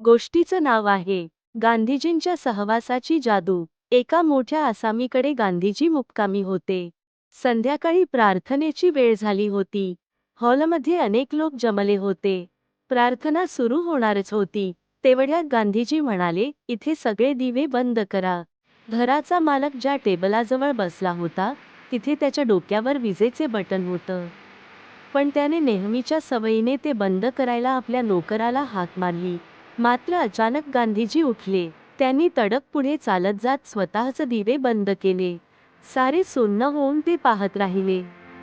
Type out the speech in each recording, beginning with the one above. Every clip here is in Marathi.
गोष्टीचं नाव आहे गांधीजींच्या सहवासाची जादू. एका मोठ्या आसामीकडे गांधीजी मुक्कामी होते. संध्याकाळी प्रार्थनेची वेळ झाली होती. हॉलमध्ये अनेक लोक जमले होते. प्रार्थना सुरू होणारच होती तेवढ्यात गांधीजी म्हणाले, इथे सगळे दिवे बंद करा. घराचा मालक ज्या टेबलाजवळ बसला होता तिथे त्याच्या डोक्यावर विजेचे बटन होतं. पण त्याने नेहमीच्या सवयीने ते बंद करायला आपल्या नोकराला हाक मारली. मात्र अचानक गांधीजी उठले. त्यांनी तडक पुढे चालत जात स्वतःच दिवे बंद केले. सारे सुन्न होऊन ते पाहत राहिले.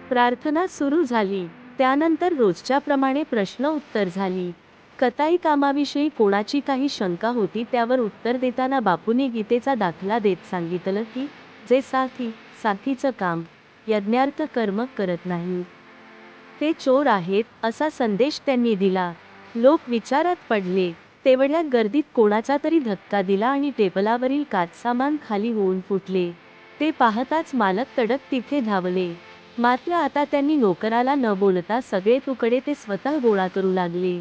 प्रार्थना सुरू झाली. त्यानंतर रोजच्याप्रमाणे प्रश्न उत्तर झाली. कताई कामाविषयी कोणाची काही शंका होती त्यावर उत्तर देताना बापूंनी गीतेचा दाखला देत सांगितलं की जे साथीचं काम यज्ञार्थ कर्म करत नाही ते चोर आहेत, असा संदेश त्यांनी दिला. लोक विचारात पडले. तेवढ्यात गर्दीत कोणाचा तरी धक्का दिला आणि टेबलावरील काचसामान खाली होऊन फुटले. ते पाहताच मालक तडक तिथे धावले. मात्र आता त्यांनी नोकराला न बोलता सगळे तुकडे ते स्वतः गोळा करू लागले.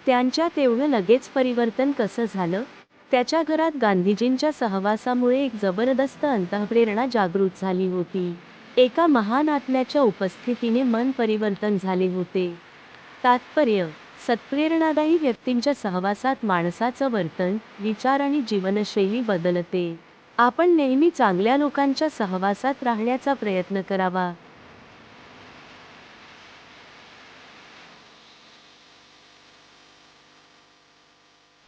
त्यांच्यात एवढं लगेच परिवर्तन कसं झालं? त्याच्या घरात गांधीजींच्या सहवासामुळे एक जबरदस्त अंतःप्रेरणा जागृत झाली होती. एका महान आत्म्याच्या उपस्थितीने मन परिवर्तन झाले होते. तात्पर्य: सत्प्रेरणादायी व्यक्तींच्या सहवासात माणसाचं वर्तन, विचार आणि जीवनशैली बदलते. आपण नेहमी चांगल्या लोकांच्या सहवासात राहण्याचा प्रयत्न करावा.